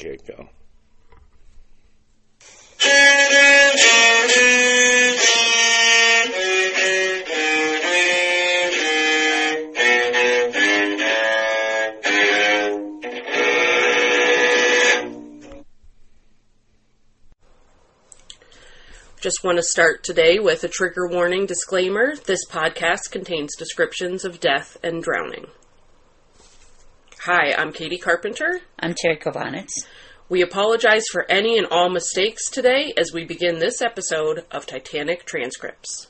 get-go. Just want to start today with a trigger warning disclaimer. This podcast contains descriptions of death and drowning. Hi, I'm Katie Carpenter. I'm Terry Kovanitz. We apologize for any and all mistakes today as we begin this episode of Titanic Transcripts.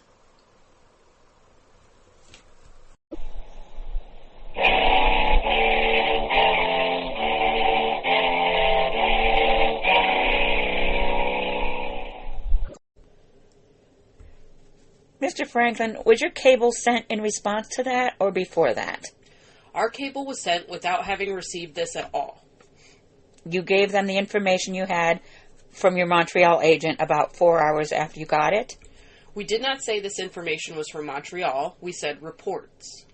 Mr. Franklin, was your cable sent in response to that or before that? Our cable was sent without having received this at all. You gave them the information you had from your Montreal agent about 4 hours after you got it? We did not say this information was from Montreal. We said reports.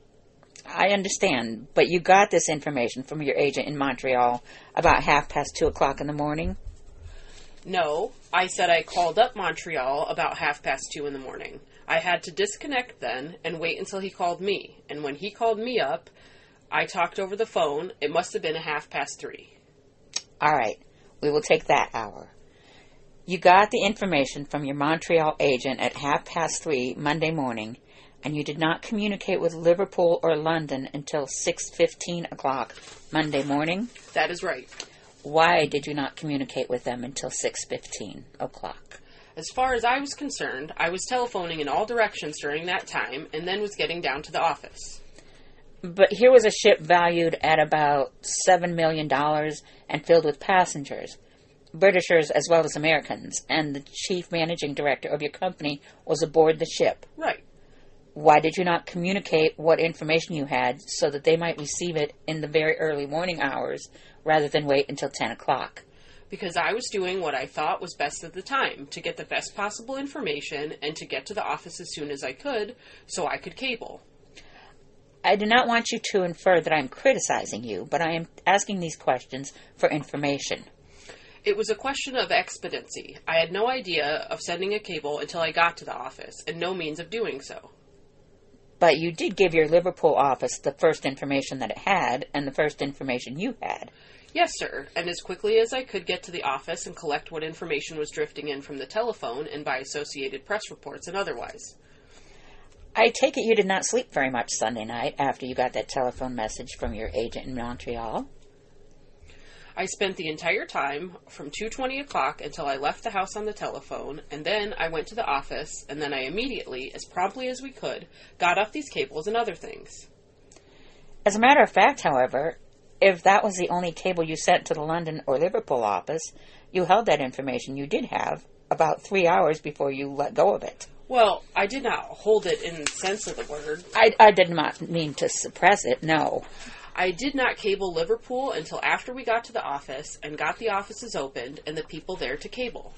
I understand, but you got this information from your agent in Montreal about 2:30 in the morning? No, I said I called up Montreal about 2:30 in the morning. I had to disconnect then and wait until he called me. And when he called me up, I talked over the phone. It must have been 3:30. All right, we will take that hour. You got the information from your Montreal agent at 3:30 Monday morning, and you did not communicate with Liverpool or London until 6:15 Monday morning? That is right. Why did you not communicate with them until 6:15? As far as I was concerned, I was telephoning in all directions during that time and then was getting down to the office. But here was a ship valued at about $7 million and filled with passengers, Britishers as well as Americans, and the chief managing director of your company was aboard the ship. Right. Why did you not communicate what information you had so that they might receive it in the very early morning hours rather than wait until 10 o'clock? Because I was doing what I thought was best at the time, to get the best possible information and to get to the office as soon as I could, so I could cable. I do not want you to infer that I am criticizing you, but I am asking these questions for information. It was a question of expediency. I had no idea of sending a cable until I got to the office, and no means of doing so. But you did give your Liverpool office the first information that it had, and the first information you had. Yes, sir, and as quickly as I could get to the office and collect what information was drifting in from the telephone and by Associated Press reports and otherwise. I take it you did not sleep very much Sunday night after you got that telephone message from your agent in Montreal. I spent the entire time from 2:20 until I left the house on the telephone, and then I went to the office, and then I immediately, as promptly as we could, got off these cables and other things. As a matter of fact, however, if that was the only cable you sent to the London or Liverpool office, you held that information you did have about 3 hours before you let go of it. Well, I did not hold it in the sense of the word. I did not mean to suppress it, no. I did not cable Liverpool until after we got to the office and got the offices opened and the people there to cable.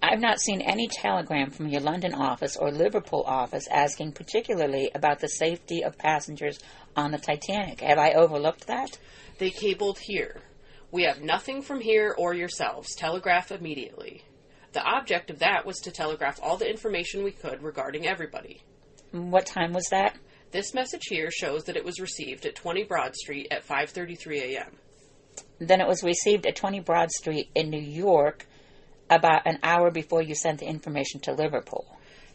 I've not seen any telegram from your London office or Liverpool office asking particularly about the safety of passengers on the Titanic. Have I overlooked that? They cabled here. We have nothing from here or yourselves. Telegraph immediately. The object of that was to telegraph all the information we could regarding everybody. What time was that? This message here shows that it was received at 20 Broad Street at 5:33 a.m. Then it was received at 20 Broad Street in New York about an hour before you sent the information to Liverpool.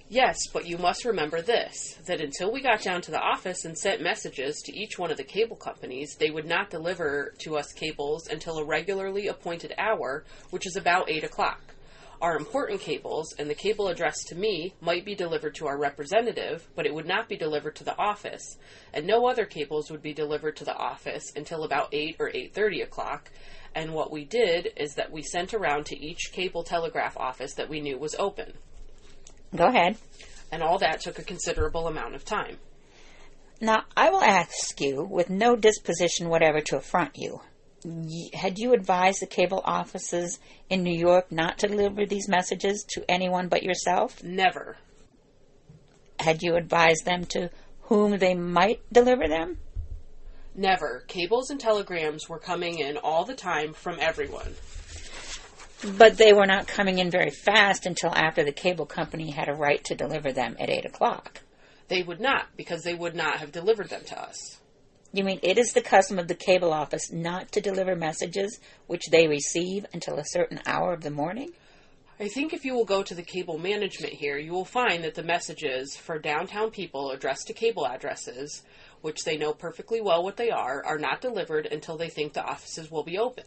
Yes, but you must remember this, that until we got down to the office and sent messages to each one of the cable companies, they would not deliver to us cables until a regularly appointed hour, which is about 8 o'clock. Our important cables and the cable addressed to me might be delivered to our representative, but it would not be delivered to the office, and no other cables would be delivered to the office until about 8 or 8:30 o'clock, and what we did is that we sent around to each cable telegraph office that we knew was open. Go ahead. And all that took a considerable amount of time. Now, I will ask you, with no disposition whatever to affront you, had you advised the cable offices in New York not to deliver these messages to anyone but yourself? Never. Had you advised them to whom they might deliver them? Never. Cables and telegrams were coming in all the time from everyone. But they were not coming in very fast until after the cable company had a right to deliver them at 8 o'clock. They would not, because they would not have delivered them to us. You mean it is the custom of the cable office not to deliver messages which they receive until a certain hour of the morning? I think if you will go to the cable management here, you will find that the messages for downtown people addressed to cable addresses, which they know perfectly well what they are not delivered until they think the offices will be open.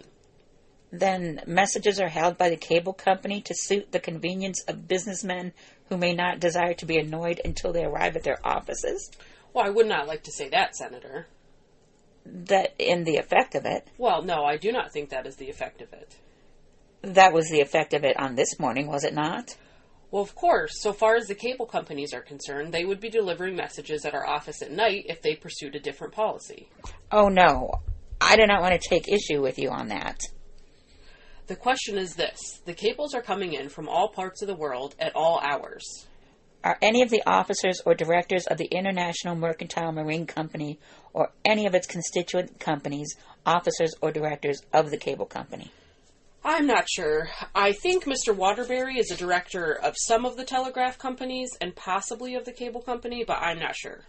Then messages are held by the cable company to suit the convenience of businessmen who may not desire to be annoyed until they arrive at their offices? Well, I would not like to say that, Senator. That in the effect of it. Well, no, I do not think that is the effect of it. That was the effect of it on this morning, was it not? Well, of course, so far as the cable companies are concerned, they would be delivering messages at our office at night if they pursued a different policy. Oh, no. I do not want to take issue with you on that. The question is this. The cables are coming in from all parts of the world at all hours. Are any of the officers or directors of the International Mercantile Marine Company or any of its constituent companies officers or directors of the cable company? I'm not sure. I think Mr. Waterbury is a director of some of the telegraph companies and possibly of the cable company, but I'm not sure.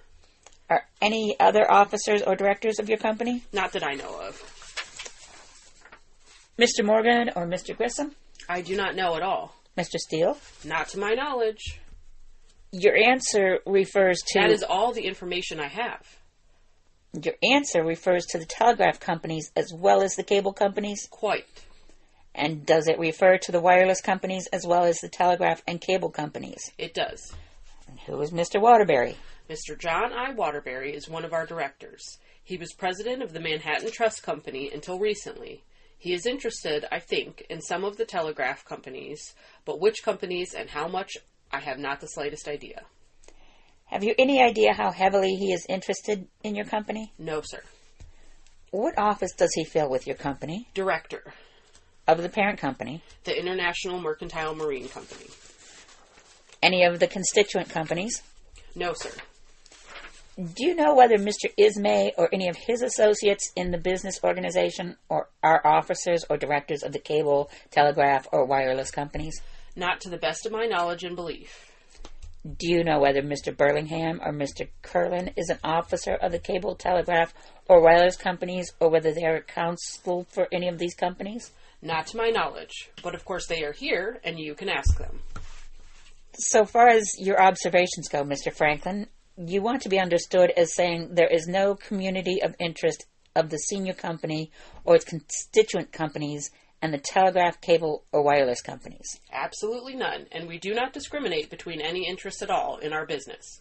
Are any other officers or directors of your company? Not that I know of. Mr. Morgan or Mr. Grissom? I do not know at all. Mr. Steele? Not to my knowledge. Your answer refers to... That is all the information I have. Your answer refers to the telegraph companies as well as the cable companies? Quite. And does it refer to the wireless companies as well as the telegraph and cable companies? It does. And who is Mr. Waterbury? Mr. John I. Waterbury is one of our directors. He was president of the Manhattan Trust Company until recently. He is interested, I think, in some of the telegraph companies, but which companies and how much, I have not the slightest idea. Have you any idea how heavily he is interested in your company? No, sir. What office does he fill with your company? Director. Of the parent company? The International Mercantile Marine Company. Any of the constituent companies? No, sir. Do you know whether Mr. Ismay or any of his associates in the business organization or are officers or directors of the cable, telegraph, or wireless companies? Not to the best of my knowledge and belief. Do you know whether Mr. Burlingham or Mr. Curlin is an officer of the cable, telegraph, or wireless companies, or whether they are counsel for any of these companies? Not to my knowledge, but of course they are here, and you can ask them. So far as your observations go, Mr. Franklin, you want to be understood as saying there is no community of interest of the senior company or its constituent companies and the telegraph, cable, or wireless companies. Absolutely none, and we do not discriminate between any interests at all in our business.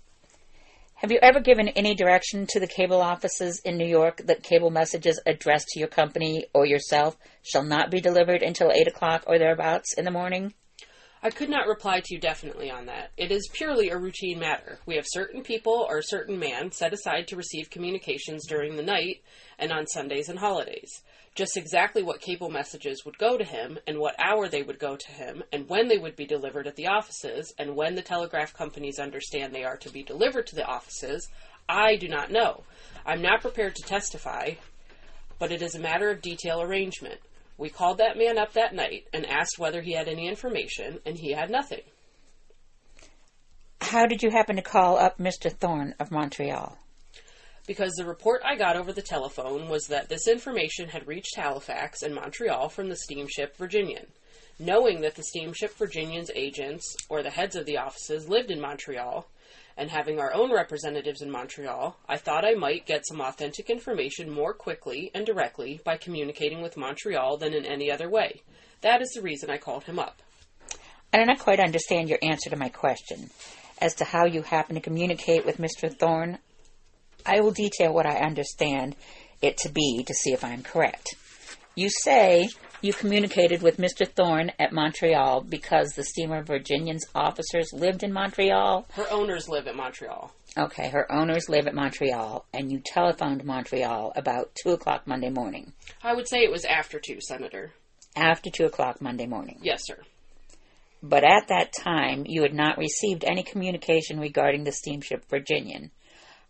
Have you ever given any direction to the cable offices in New York that cable messages addressed to your company or yourself shall not be delivered until 8 o'clock or thereabouts in the morning? I could not reply to you definitely on that. It is purely a routine matter. We have certain people or a certain man set aside to receive communications during the night and on Sundays and holidays. Just exactly what cable messages would go to him and what hour they would go to him and when they would be delivered at the offices and when the telegraph companies understand they are to be delivered to the offices, I do not know. I'm not prepared to testify, but it is a matter of detail arrangement. We called that man up that night and asked whether he had any information, and he had nothing. How did you happen to call up Mr. Thorne of Montreal? Because the report I got over the telephone was that this information had reached Halifax and Montreal from the steamship Virginian. Knowing that the steamship Virginian's agents, or the heads of the offices, lived in Montreal, and having our own representatives in Montreal, I thought I might get some authentic information more quickly and directly by communicating with Montreal than in any other way. That is the reason I called him up. I do not quite understand your answer to my question. As to how you happen to communicate with Mr. Thorne, I will detail what I understand it to be to see if I am correct. You say you communicated with Mr. Thorne at Montreal because the steamer Virginian's officers lived in Montreal? Her owners live at Montreal. Okay, her owners live at Montreal, and you telephoned Montreal about 2 o'clock Monday morning. I would say it was after 2, Senator. After 2 o'clock Monday morning? Yes, sir. But at that time, you had not received any communication regarding the steamship Virginian.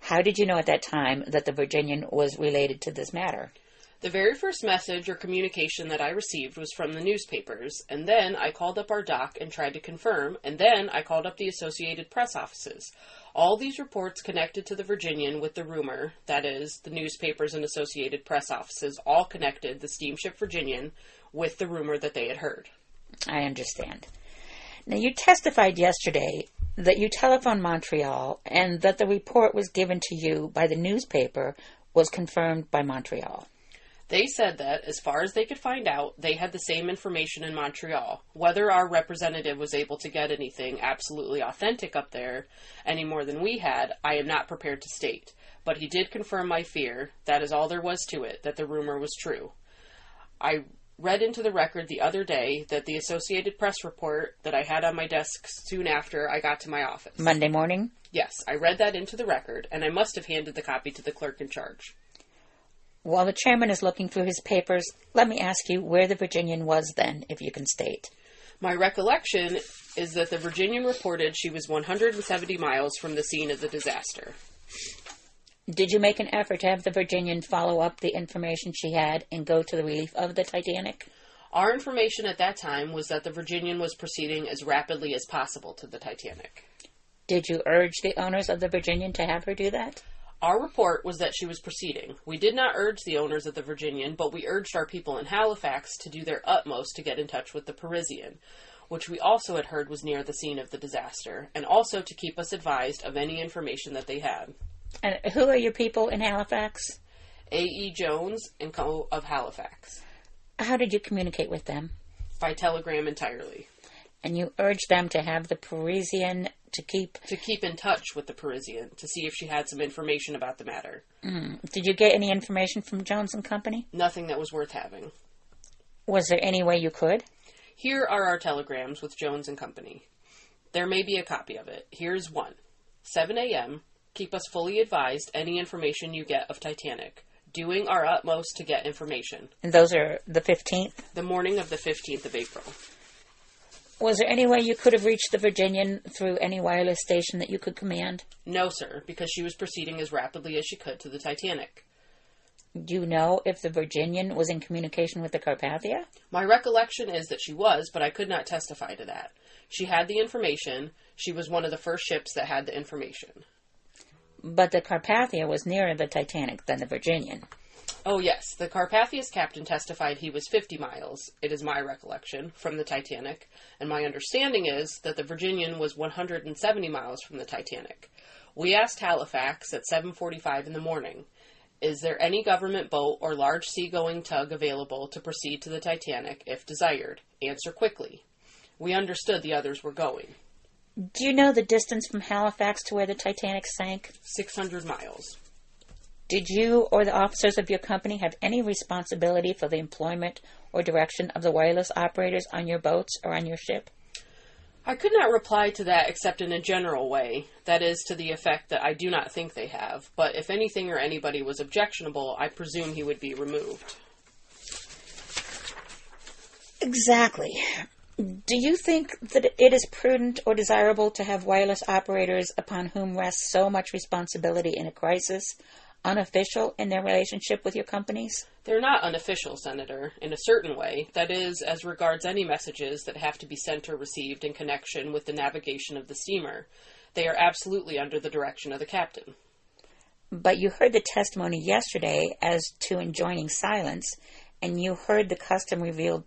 How did you know at that time that the Virginian was related to this matter? The very first message or communication that I received was from the newspapers, and then I called up our doc and tried to confirm, and then I called up the Associated Press offices. All these reports connected to the Virginian with the rumor, that is, the newspapers and Associated Press offices all connected the steamship Virginian with the rumor that they had heard. I understand. Now, you testified yesterday that you telephoned Montreal and that the report was given to you by the newspaper was confirmed by Montreal. They said that, as far as they could find out, they had the same information in Montreal. Whether our representative was able to get anything absolutely authentic up there, any more than we had, I am not prepared to state. But he did confirm my fear, that is all there was to it, that the rumor was true. I read into the record the other day that the Associated Press report that I had on my desk soon after I got to my office. Monday morning? Yes, I read that into the record, and I must have handed the copy to the clerk in charge. While the chairman is looking through his papers, let me ask you where the Virginian was then, if you can state. My recollection is that the Virginian reported she was 170 miles from the scene of the disaster. Did you make an effort to have the Virginian follow up the information she had and go to the relief of the Titanic? Our information at that time was that the Virginian was proceeding as rapidly as possible to the Titanic. Did you urge the owners of the Virginian to have her do that? Our report was that she was proceeding. We did not urge the owners of the Virginian, but we urged our people in Halifax to do their utmost to get in touch with the Parisian, which we also had heard was near the scene of the disaster, and also to keep us advised of any information that they had. And who are your people in Halifax? A.E. Jones and Co. of Halifax. How did you communicate with them? By telegram entirely. And you urged them to have the Parisian to keep in touch with the Parisian to see if she had some information about the matter. Did you get any information from Jones and Company? Nothing that was worth having. Was there any way you could? Here are our telegrams with Jones and Company. There may be a copy of it. Here's one. 7 a.m. Keep us fully advised any information you get of Titanic. Doing our utmost to get information. And those are the 15th? The morning of the 15th of April. Was there any way you could have reached the Virginian through any wireless station that you could command? No, sir, because she was proceeding as rapidly as she could to the Titanic. Do you know if the Virginian was in communication with the Carpathia? My recollection is that she was, but I could not testify to that. She had the information. She was one of the first ships that had the information. But the Carpathia was nearer the Titanic than the Virginian. Oh, yes. The Carpathia's captain testified he was 50 miles, it is my recollection, from the Titanic, and my understanding is that the Virginian was 170 miles from the Titanic. We asked Halifax at 7:45 in the morning, is there any government boat or large seagoing tug available to proceed to the Titanic if desired? Answer quickly. We understood the others were going. Do you know the distance from Halifax to where the Titanic sank? 600 miles. Did you or the officers of your company have any responsibility for the employment or direction of the wireless operators on your boats or on your ship? I could not reply to that except in a general way, that is, to the effect that I do not think they have, but if anything or anybody was objectionable, I presume he would be removed. Exactly. Do you think that it is prudent or desirable to have wireless operators upon whom rests so much responsibility in a crisis unofficial in their relationship with your companies? They're not unofficial, Senator, in a certain way. That is, as regards any messages that have to be sent or received in connection with the navigation of the steamer. They are absolutely under the direction of the captain. But you heard the testimony yesterday as to enjoining silence, and you heard the custom revealed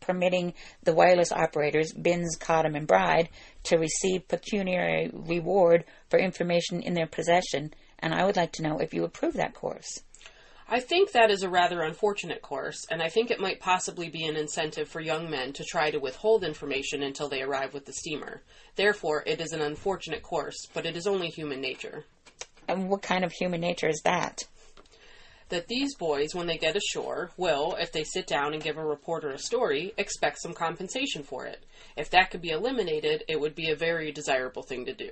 permitting the wireless operators, Binns, Cottam, and Bride, to receive pecuniary reward for information in their possession, and I would like to know if you approve that course. I think that is a rather unfortunate course, and I think it might possibly be an incentive for young men to try to withhold information until they arrive with the steamer. Therefore, it is an unfortunate course, but it is only human nature. And what kind of human nature is that? That these boys, when they get ashore, will, if they sit down and give a reporter a story, expect some compensation for it. If that could be eliminated, it would be a very desirable thing to do.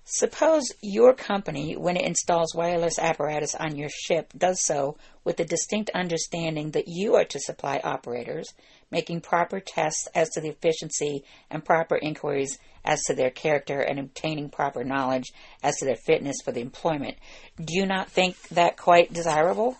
Suppose your company, when it installs wireless apparatus on your ship, does so with the distinct understanding that you are to supply operators, making proper tests as to the efficiency and proper inquiries as to their character and obtaining proper knowledge as to their fitness for the employment. Do you not think that quite desirable?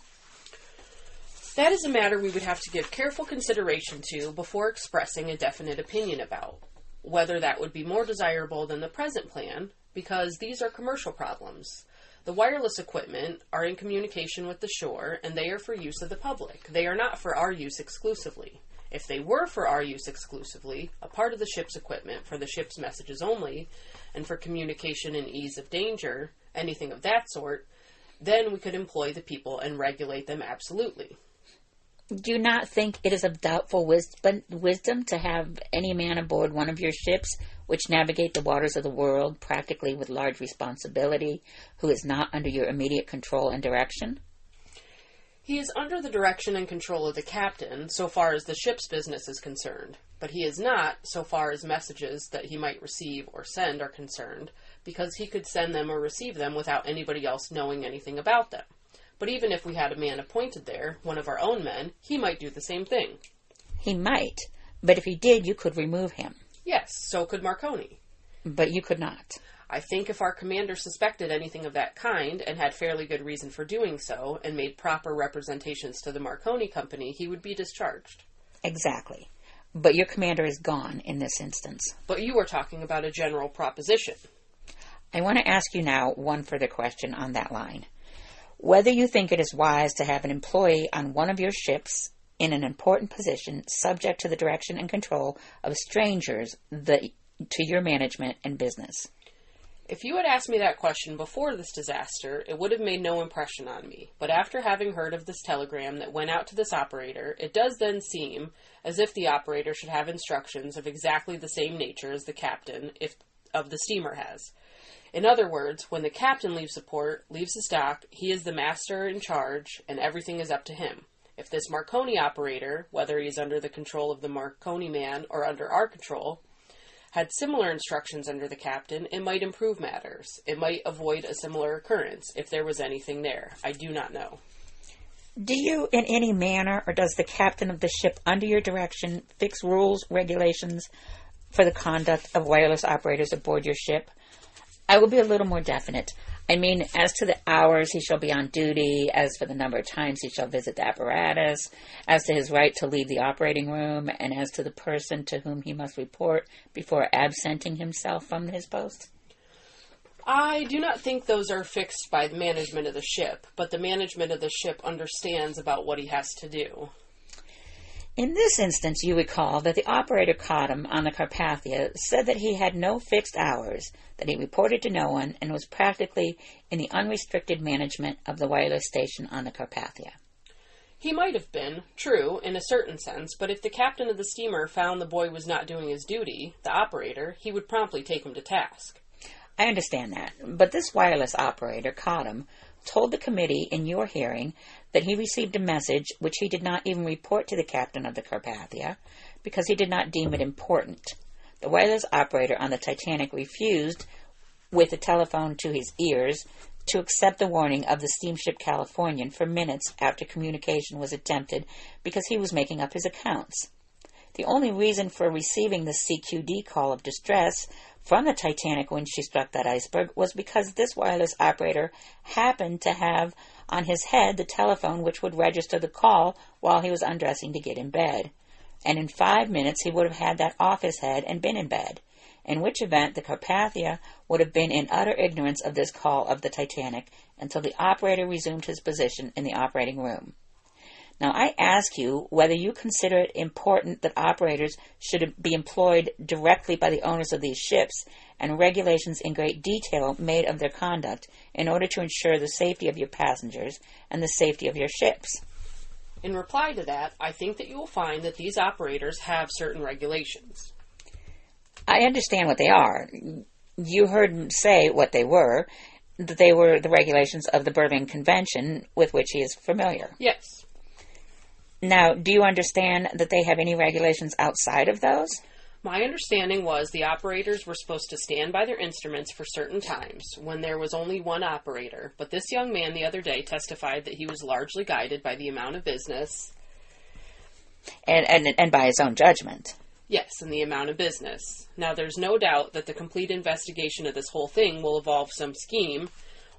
That is a matter we would have to give careful consideration to before expressing a definite opinion about. Whether that would be more desirable than the present plan, because these are commercial problems. The wireless equipment are in communication with the shore, and they are for use of the public. They are not for our use exclusively. If they were for our use exclusively, a part of the ship's equipment for the ship's messages only, and for communication and ease of danger, anything of that sort, then we could employ the people and regulate them absolutely. Do you not think it is of doubtful wisdom to have any man aboard one of your ships which navigate the waters of the world practically with large responsibility, who is not under your immediate control and direction? He is under the direction and control of the captain, so far as the ship's business is concerned, but he is not, so far as messages that he might receive or send are concerned, because he could send them or receive them without anybody else knowing anything about them. But even if we had a man appointed there, one of our own men, he might do the same thing. He might, but if he did, you could remove him. Yes, so could Marconi. But you could not. I think if our commander suspected anything of that kind, and had fairly good reason for doing so, and made proper representations to the Marconi Company, he would be discharged. Exactly. But your commander is gone in this instance. But you are talking about a general proposition. I want to ask you now one further question on that line. Whether you think it is wise to have an employee on one of your ships in an important position subject to the direction and control of strangers to your management and business. If you had asked me that question before this disaster, it would have made no impression on me. But after having heard of this telegram that went out to this operator, it does then seem as if the operator should have instructions of exactly the same nature as the captain of the steamer has. In other words, when the captain leaves the port, leaves his dock, he is the master in charge, and everything is up to him. If this Marconi operator, whether he is under the control of the Marconi man or under our control, had similar instructions under the captain, it might improve matters. It might avoid a similar occurrence, if there was anything there. I do not know. Do you, in any manner, or does the captain of the ship under your direction fix rules, regulations for the conduct of wireless operators aboard your ship? I will be a little more definite. I mean, as to the hours he shall be on duty, as for the number of times he shall visit the apparatus, as to his right to leave the operating room, and as to the person to whom he must report before absenting himself from his post. I do not think those are fixed by the management of the ship, but the management of the ship understands about what he has to do. In this instance, you recall that the operator caught him on the Carpathia said that he had no fixed hours, that he reported to no one, and was practically in the unrestricted management of the wireless station on the Carpathia. He might have been, true, in a certain sense, but if the captain of the steamer found the boy was not doing his duty, the operator, he would promptly take him to task. I understand that, but this wireless operator, Cottam, told the committee in your hearing that he received a message which he did not even report to the captain of the Carpathia because he did not deem it important. The wireless operator on the Titanic refused, with the telephone to his ears, to accept the warning of the steamship Californian for minutes after communication was attempted because he was making up his accounts. The only reason for receiving the CQD call of distress from the Titanic when she struck that iceberg was because this wireless operator happened to have on his head the telephone which would register the call while he was undressing to get in bed. And in 5 minutes he would have had that off his head and been in bed, in which event the Carpathia would have been in utter ignorance of this call of the Titanic until the operator resumed his position in the operating room. Now, I ask you whether you consider it important that operators should be employed directly by the owners of these ships and regulations in great detail made of their conduct in order to ensure the safety of your passengers and the safety of your ships. In reply to that, I think that you will find that these operators have certain regulations. I understand what they are. You heard him say what they were, that they were the regulations of the Berlin Convention with which he is familiar. Yes. Now, do you understand that they have any regulations outside of those? My understanding was the operators were supposed to stand by their instruments for certain times when there was only one operator, but this young man the other day testified that he was largely guided by the amount of business. And by his own judgment. Yes, and the amount of business. Now, there's no doubt that the complete investigation of this whole thing will involve some scheme,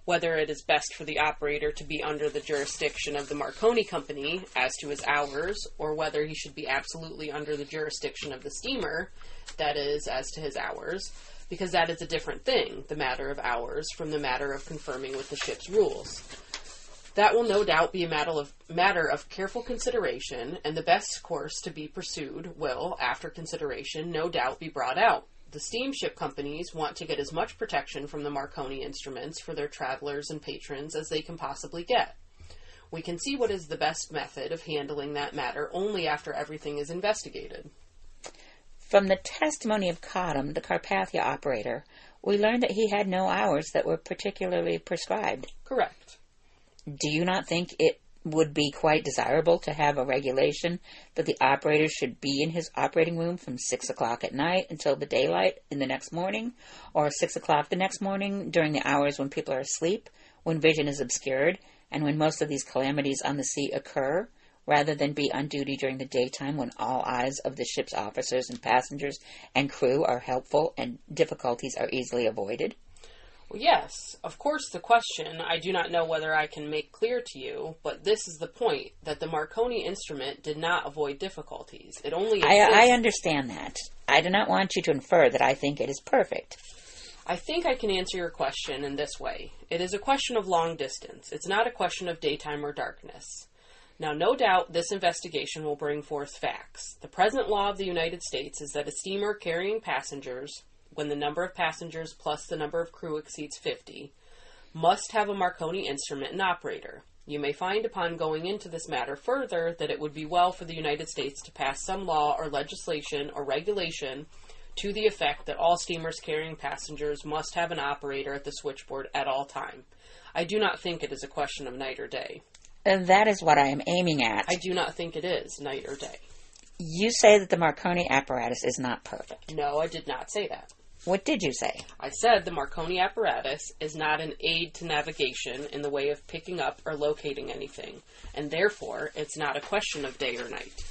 whether it is best for the operator to be under the jurisdiction of the Marconi Company as to his hours, or whether he should be absolutely under the jurisdiction of the steamer, that is, as to his hours, because that is a different thing, the matter of hours, from the matter of confirming with the ship's rules. That will no doubt be a matter of careful consideration, and the best course to be pursued will, after consideration, no doubt be brought out. The steamship companies want to get as much protection from the Marconi instruments for their travelers and patrons as they can possibly get. We can see what is the best method of handling that matter only after everything is investigated. From the testimony of Cottam, the Carpathia operator, we learned that he had no hours that were particularly prescribed. Correct. Do you not think it would be quite desirable to have a regulation that the operator should be in his operating room from 6 o'clock at night until the daylight in the next morning, or 6 o'clock the next morning during the hours when people are asleep, when vision is obscured, and when most of these calamities on the sea occur, rather than be on duty during the daytime when all eyes of the ship's officers and passengers and crew are helpful and difficulties are easily avoided? Well, yes, of course the question I do not know whether I can make clear to you, but this is the point, that the Marconi instrument did not avoid difficulties. It only I understand that. I do not want you to infer that I think it is perfect. I think I can answer your question in this way. It is a question of long distance. It's not a question of daytime or darkness. Now, no doubt this investigation will bring forth facts. The present law of the United States is that a steamer carrying passengers, when the number of passengers plus the number of crew exceeds 50, must have a Marconi instrument and operator. You may find upon going into this matter further that it would be well for the United States to pass some law or legislation or regulation to the effect that all steamers carrying passengers must have an operator at the switchboard at all time. I do not think it is a question of night or day. And that is what I am aiming at. I do not think it is night or day. You say that the Marconi apparatus is not perfect. No, I did not say that. What did you say? I said the Marconi apparatus is not an aid to navigation in the way of picking up or locating anything, and therefore it's not a question of day or night.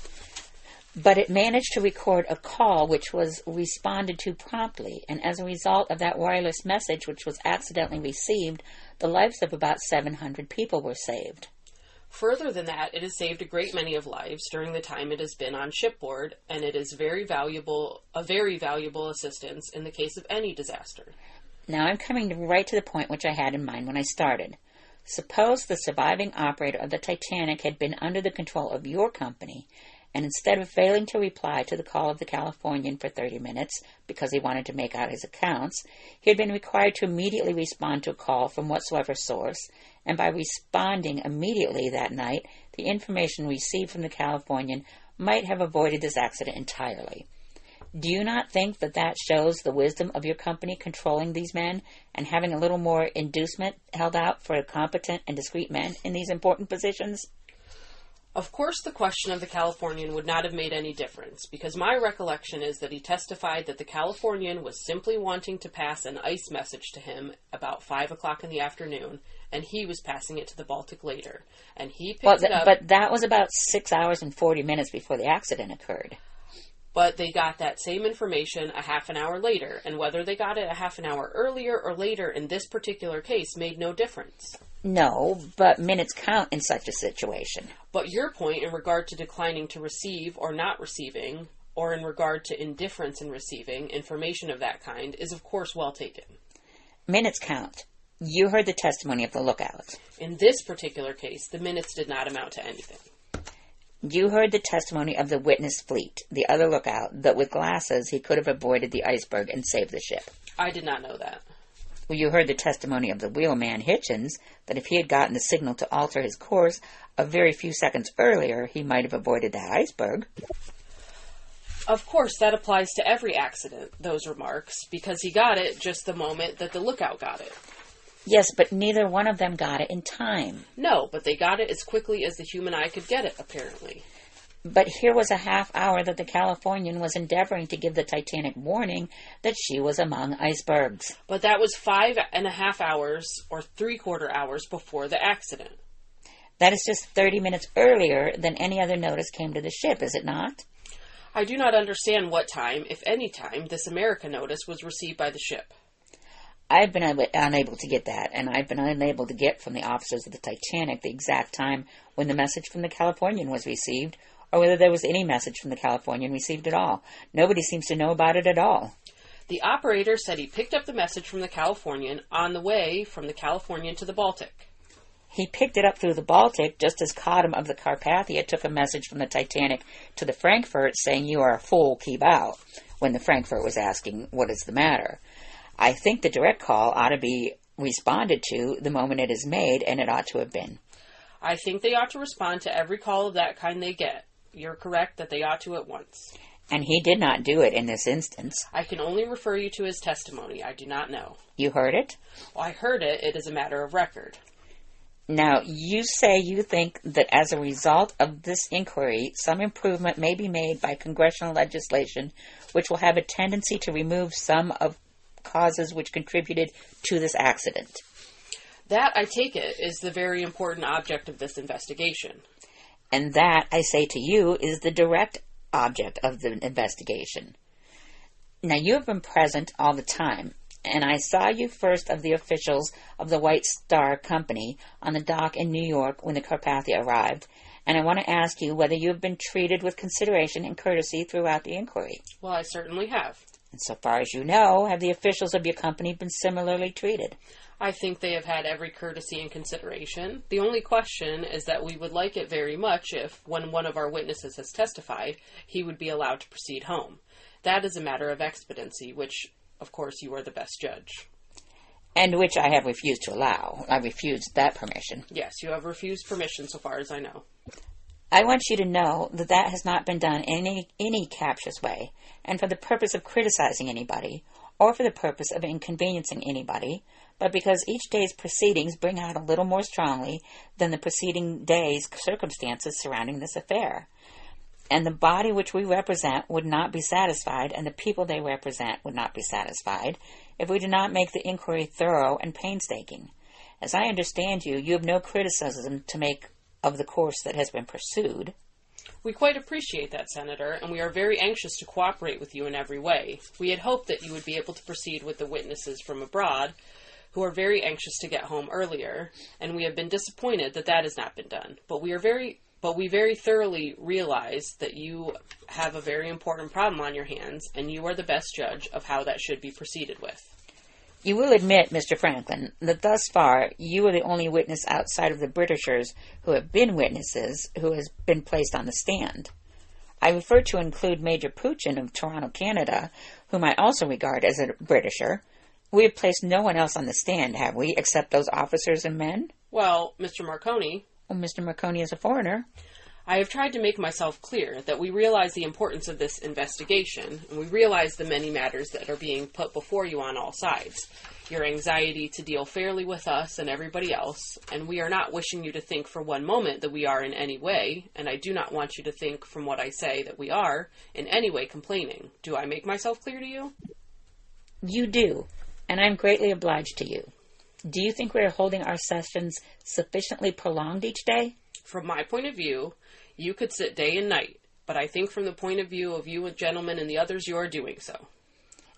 But it managed to record a call which was responded to promptly, and as a result of that wireless message which was accidentally received, the lives of about 700 people were saved. Further than that, it has saved a great many of lives during the time it has been on shipboard, and it is a very valuable assistance in the case of any disaster. Now I'm coming right to the point which I had in mind when I started. Suppose the surviving operator of the Titanic had been under the control of your company, and instead of failing to reply to the call of the Californian for 30 minutes because he wanted to make out his accounts, he had been required to immediately respond to a call from whatsoever source, and by responding immediately that night, the information received from the Californian might have avoided this accident entirely. Do you not think that that shows the wisdom of your company controlling these men and having a little more inducement held out for competent and discreet men in these important positions? Of course, the question of the Californian would not have made any difference, because my recollection is that he testified that the Californian was simply wanting to pass an ice message to him about 5 o'clock in the afternoon, and he was passing it to the Baltic later. And he picked it up. But that was about 6 hours and 40 minutes before the accident occurred. But they got that same information a half an hour later, and whether they got it a half an hour earlier or later in this particular case made no difference. No, but minutes count in such a situation. But your point in regard to declining to receive or not receiving, or in regard to indifference in receiving information of that kind, is of course well taken. Minutes count. You heard the testimony of the lookout. In this particular case, the minutes did not amount to anything. You heard the testimony of the witness Fleet, the other lookout, that with glasses he could have avoided the iceberg and saved the ship. I did not know that. Well, you heard the testimony of the wheelman Hitchens, that if he had gotten the signal to alter his course a very few seconds earlier, he might have avoided that iceberg. Of course, that applies to every accident, those remarks, because he got it just the moment that the lookout got it. Yes, but neither one of them got it in time. No, but they got it as quickly as the human eye could get it, apparently. But here was a half hour that the Californian was endeavoring to give the Titanic warning that she was among icebergs. But that was 5.5 hours or 3/4 hours before the accident. That is just 30 minutes earlier than any other notice came to the ship, is it not? I do not understand what time, if any time, this America notice was received by the ship. I've been unable to get that, and I've been unable to get from the officers of the Titanic the exact time when the message from the Californian was received, or whether there was any message from the Californian received at all. Nobody seems to know about it at all. The operator said he picked up the message from the Californian on the way from the Californian to the Baltic. He picked it up through the Baltic just as Cottam of the Carpathia took a message from the Titanic to the Frankfurt saying, "You are a fool, keep out," when the Frankfurt was asking, "What is the matter?" I think the direct call ought to be responded to the moment it is made, and it ought to have been. I think they ought to respond to every call of that kind they get. You're correct that they ought to at once. And he did not do it in this instance. I can only refer you to his testimony. I do not know. You heard it? Well, I heard it. It is a matter of record. Now, you say you think that as a result of this inquiry, some improvement may be made by congressional legislation which will have a tendency to remove some of causes which contributed to this accident. That, I take it, is the very important object of this investigation. And that, I say to you, is the direct object of the investigation. Now, you have been present all the time, and I saw you first of the officials of the White Star Company on the dock in New York when the Carpathia arrived, and I want to ask you whether you have been treated with consideration and courtesy throughout the inquiry. Well, I certainly have. And so far as you know, have the officials of your company been similarly treated? I think they have had every courtesy and consideration. The only question is that we would like it very much if, when one of our witnesses has testified, he would be allowed to proceed home. That is a matter of expediency, which, of course, you are the best judge. And which I have refused to allow. I refused that permission. Yes, you have refused permission so far as I know. I want you to know that that has not been done in any captious way, and for the purpose of criticizing anybody, or for the purpose of inconveniencing anybody, but because each day's proceedings bring out a little more strongly than the preceding day's circumstances surrounding this affair. And the body which we represent would not be satisfied, and the people they represent would not be satisfied, if we do not make the inquiry thorough and painstaking. As I understand you, you have no criticism to make of the course that has been pursued. We quite appreciate that, Senator, and we are very anxious to cooperate with you in every way. We had hoped that you would be able to proceed with the witnesses from abroad, who are very anxious to get home earlier, and we have been disappointed that that has not been done. But we very thoroughly realize that you have a very important problem on your hands, and you are the best judge of how that should be proceeded with. You will admit, Mr. Franklin, that thus far you are the only witness outside of the Britishers who have been witnesses who has been placed on the stand. I refer to include Major Poochen of Toronto, Canada, whom I also regard as a Britisher. We have placed no one else on the stand, have we, except those officers and men? Well, Mr. Marconi... Well, Mr. Marconi is a foreigner. I have tried to make myself clear that we realize the importance of this investigation, and we realize the many matters that are being put before you on all sides. Your anxiety to deal fairly with us and everybody else, and we are not wishing you to think for one moment that we are in any way, and I do not want you to think from what I say that we are in any way complaining. Do I make myself clear to you? You do, and I'm greatly obliged to you. Do you think we are holding our sessions sufficiently prolonged each day? From my point of view, you could sit day and night, but I think from the point of view of you gentlemen and the others, you are doing so.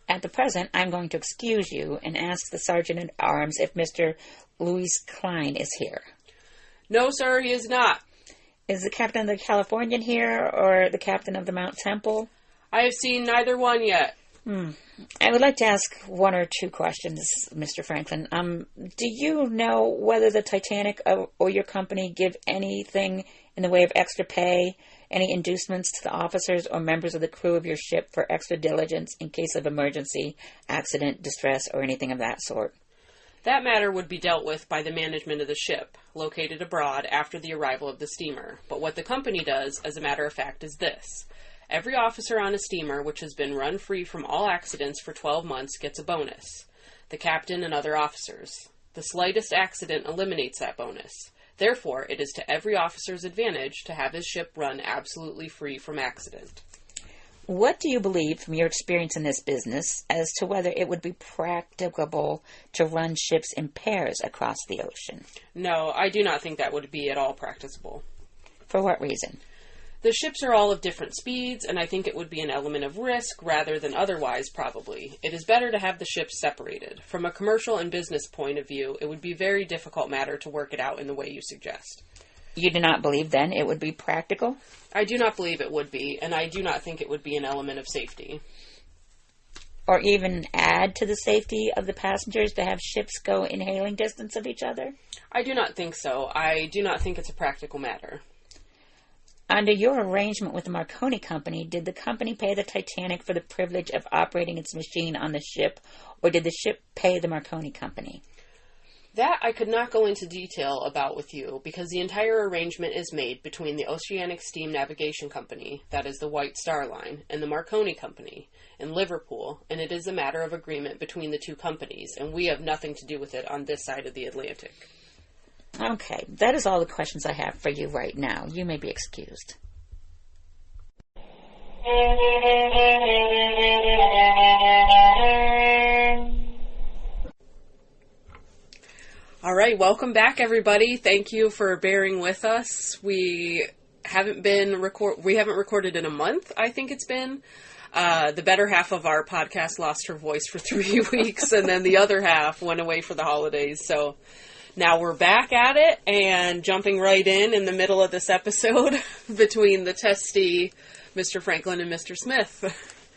At the present, I'm going to excuse you and ask the Sergeant-at-Arms if Mr. Louis Klein is here. No, sir, he is not. Is the captain of the Californian here, or the captain of the Mount Temple? I have seen neither one yet. I would like to ask one or two questions, Mr. Franklin. Do you know whether the Titanic or your company give anything in the way of extra pay, any inducements to the officers or members of the crew of your ship for extra diligence in case of emergency, accident, distress, or anything of that sort? That matter would be dealt with by the management of the ship, located abroad after the arrival of the steamer. But what the company does, as a matter of fact, is this. Every officer on a steamer which has been run free from all accidents for 12 months gets a bonus. The captain and other officers. The slightest accident eliminates that bonus. Therefore, it is to every officer's advantage to have his ship run absolutely free from accident. What do you believe from your experience in this business as to whether it would be practicable to run ships in pairs across the ocean? No, I do not think that would be at all practicable. For what reason? The ships are all of different speeds, and I think it would be an element of risk rather than otherwise, probably. It is better to have the ships separated. From a commercial and business point of view, it would be a very difficult matter to work it out in the way you suggest. You do not believe, then, it would be practical? I do not believe it would be, and I do not think it would be an element of safety. Or even add to the safety of the passengers to have ships go in hailing distance of each other? I do not think so. I do not think it's a practical matter. Under your arrangement with the Marconi Company, did the company pay the Titanic for the privilege of operating its machine on the ship, or did the ship pay the Marconi Company? That I could not go into detail about with you, because the entire arrangement is made between the Oceanic Steam Navigation Company, that is the White Star Line, and the Marconi Company in Liverpool, and it is a matter of agreement between the two companies, and we have nothing to do with it on this side of the Atlantic. Okay, that is all the questions I have for you right now. You may be excused. All right, welcome back, everybody. Thank you for bearing with us. We haven't recorded in a month, I think it's been. The better half of our podcast lost her voice for 3 weeks, and then the other half went away for the holidays. So now we're back at it and jumping right in the middle of this episode between the testy Mr. Franklin and Mr. Smith.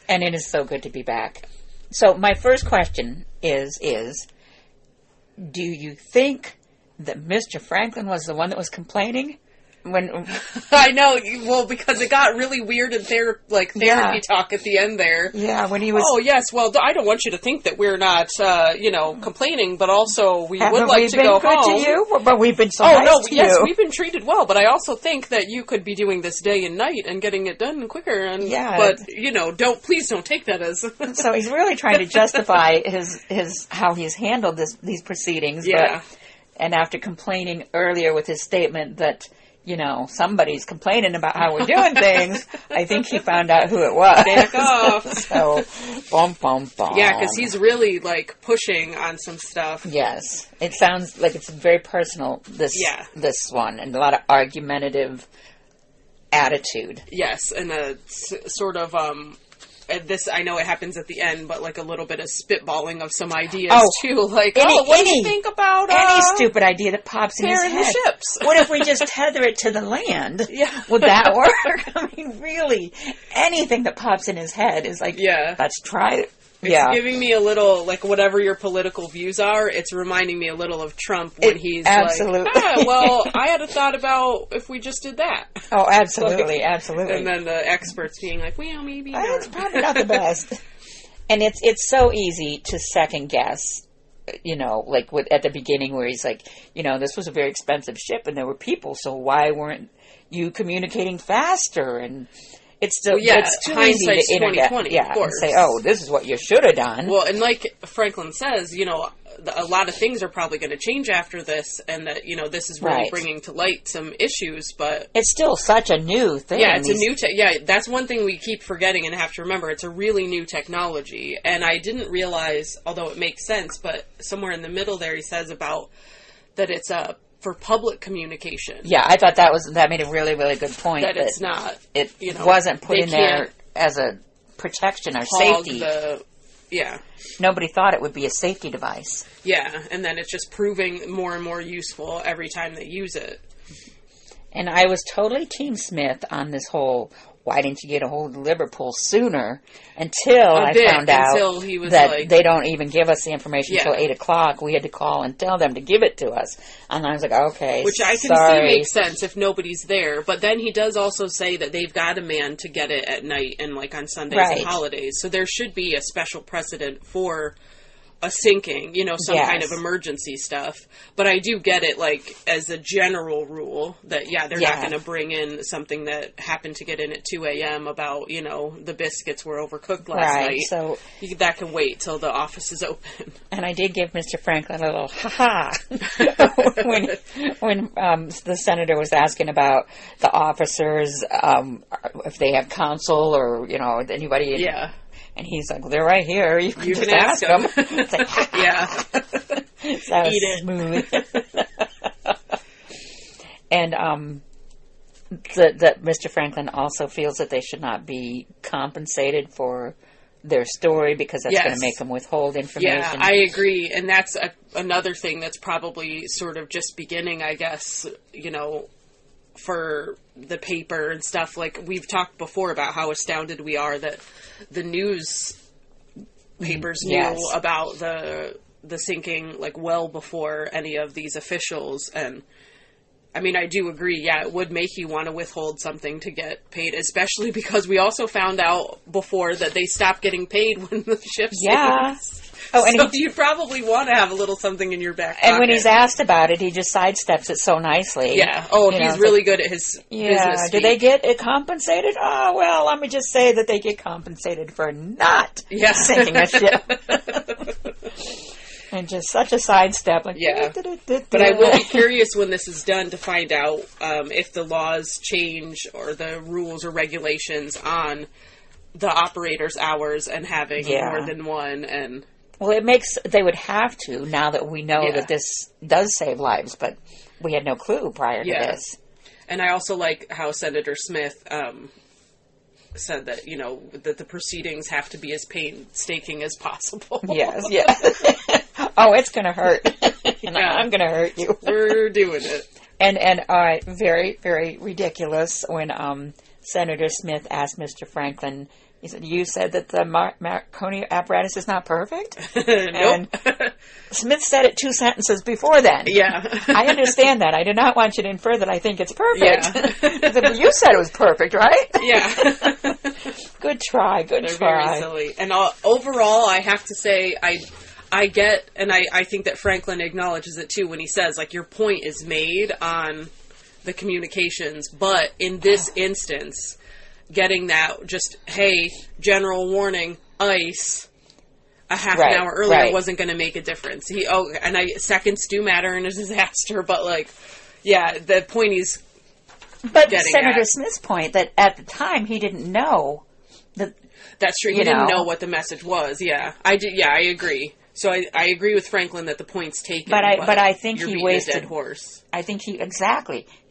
And it is so good to be back. So my first question is, do you think that Mr. Franklin was the one that was complaining? When I know, well, because it got really weird in therapy talk at the end there. Yeah, when he was... Oh, yes, well, I don't want you to think that we're not, complaining, but also we would like to go home. Haven't we been good to you? But we've been so nice to you. Yes, we've been treated well, but I also think that you could be doing this day and night and getting it done quicker. And but please don't take that as... So he's really trying to justify his how he's handled these proceedings. Yeah. And after complaining earlier with his statement that, somebody's complaining about how we're doing things, I think he found out who it was. Back off. So, bum, bum, bum. Yeah, because he's really, pushing on some stuff. Yes. It sounds like it's very personal, this one, and a lot of argumentative attitude. Yes, and a sort of, this, I know it happens at the end, but a little bit of spitballing of some ideas too. What do you think about any stupid idea that pops in his head? The ships. What if we just tether it to the land? Yeah. Would that work? I mean, really, anything that pops in his head is let's try it. It's giving me a little, whatever your political views are, it's reminding me a little of Trump when he's absolutely. I had a thought about if we just did that. Oh, absolutely, absolutely. And then the experts being maybe not. It's probably not the best. And it's so easy to second guess, at the beginning where he's this was a very expensive ship and there were people, so why weren't you communicating faster? And it's still it's too easy to 2020, of course. And say, this is what you should have done. Well, and like Franklin says, a lot of things are probably going to change after this, and that this is really bringing to light some issues. But it's still such a new thing. Yeah, it's a new that's one thing we keep forgetting and have to remember. It's a really new technology, and I didn't realize, although it makes sense, but somewhere in the middle there he says about that it's for public communication. Yeah, I thought that made a really, really good point. That it's not. It wasn't put in there as a protection or safety. Nobody thought it would be a safety device. Yeah, and then it's just proving more and more useful every time they use it. And I was totally Team Smith on this whole, why didn't you get a hold of Liverpool sooner? Until I found out that they don't even give us the information until 8 o'clock. We had to call and tell them to give it to us. And I was like, okay, which I can see makes sense if nobody's there. But then he does also say that they've got a man to get it at night and on Sundays and holidays. So there should be a special precedent for a sinking, some Yes. kind of emergency stuff. But I do get it, like, as a general rule that, they're not going to bring in something that happened to get in at 2 a.m. about, the biscuits were overcooked last night. So that can wait till the office is open. And I did give Mr. Franklin a little ha-ha when the senator was asking about the officers, if they have counsel or, anybody. Yeah. And he's like, well, they're right here. You can just ask them. It's like, yeah. That was smooth. And that Mr. Franklin also feels that they should not be compensated for their story because that's going to make them withhold information. Yeah, I agree. And that's another thing that's probably sort of just beginning, I guess, for the paper and stuff. Like, we've talked before about how astounded we are that the news papers knew about the sinking, like, well before any of these officials. And I mean, I do agree. Yeah, it would make you want to withhold something to get paid, especially because we also found out before that they stopped getting paid when the ship sinks. Yeah. Oh, and so you'd probably want to have a little something in your back pocket. And when he's asked about it, he just sidesteps it so nicely. Yeah. Oh, he's really good at his business speak. Do they get it compensated? Oh, well, let me just say that they get compensated for not sinking a ship. And just such a sidestep. Like, But I will be curious when this is done to find out if the laws change or the rules or regulations on the operator's hours and having more than one. And well, they would have to now that we know that this does save lives, but we had no clue prior to this. And I also like how Senator Smith said that, that the proceedings have to be as painstaking as possible. Yes. Oh, it's going to hurt. And I'm going to hurt you. We're doing it. And all right, very, very ridiculous when Senator Smith asked Mr. Franklin, he said, you said that the Marconi apparatus is not perfect? Nope. And Smith said it 2 sentences before then. Yeah. I understand that. I do not want you to infer that I think it's perfect. Yeah. But you said it was perfect, right? Yeah. Good try. They're very silly. And overall, I have to say, I get, and I think that Franklin acknowledges it too when he says, like, your point is made on the communications, but in this instance, getting that just, hey, general warning, ice, a half an hour earlier wasn't going to make a difference. Seconds do matter in a disaster, but, like, the point he's But Senator Smith's point that at the time he didn't know that. That's true. He didn't know what the message was. Yeah, I did. Yeah, I agree. So I agree with Franklin that the point's taken. But I think he wasted a dead horse. I think he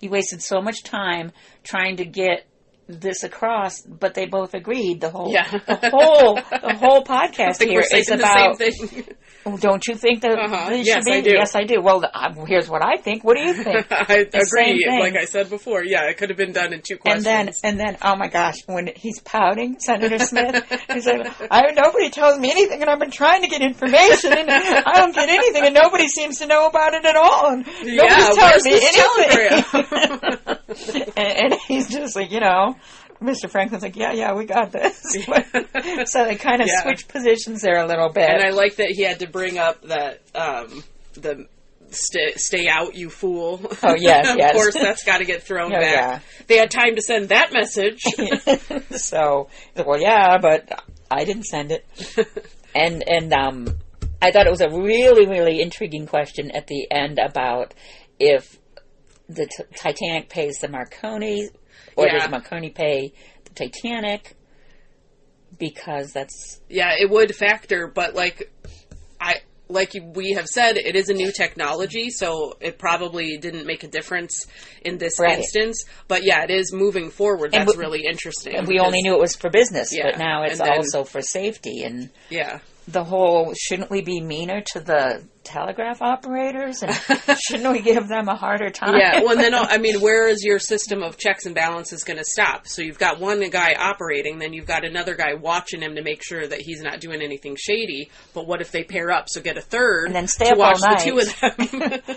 wasted so much time trying to get this across, but they both agreed. The whole podcast here is about the same thing. Don't you think that they should be? I do. Yes, I do. Well, here's what I think. What do you think? I agree. Like I said before, it could have been done in 2 questions. And then, oh my gosh, when he's pouting, Senator Smith, he's like, nobody tells me anything, and I've been trying to get information, and I don't get anything, and nobody seems to know about it at all, and nobody's telling me anything. and he's just like, Mr. Franklin's like, yeah, we got this. So they kind of switch positions there a little bit. And I like that he had to bring up that the stay out, you fool. Oh, yes, Of course, that's got to get thrown back. Yeah. They had time to send that message. So, well, yeah, but I didn't send it. And I thought it was a really, really intriguing question at the end about if the Titanic pays the Marconi, or does Marconi pay the Titanic? Because that's... Yeah, it would factor, but we have said, it is a new technology, so it probably didn't make a difference in this instance. But it is moving forward. That's really interesting. And we only knew it was for business, but now it's also for safety. And the whole, shouldn't we be meaner to the telegraph operators? And shouldn't we give them a harder time? Yeah, well, then, where is your system of checks and balances going to stop? So you've got one guy operating, then you've got another guy watching him to make sure that he's not doing anything shady. But what if they pair up? So get a third and then stay to up watch all night. The two of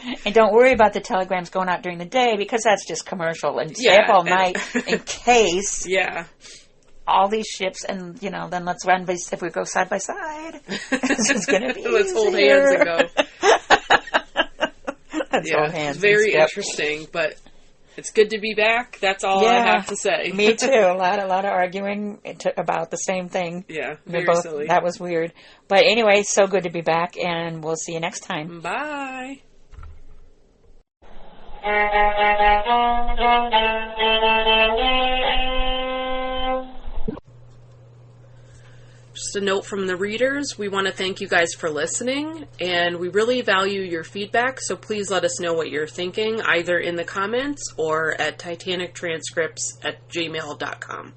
them. And don't worry about the telegrams going out during the day, because that's just commercial. And stay up all night in case. Yeah. all these ships, and then let's run if we go side by side. It's just going to be let's hold hands and go. Let's hold hands. It's very interesting, but it's good to be back. That's all I have to say. Me too. A lot of arguing about the same thing. Yeah, very silly. That was weird. But anyway, so good to be back, and we'll see you next time. Bye. Just a note from the readers, we want to thank you guys for listening, and we really value your feedback, so please let us know what you're thinking, either in the comments or at titanictranscripts@gmail.com.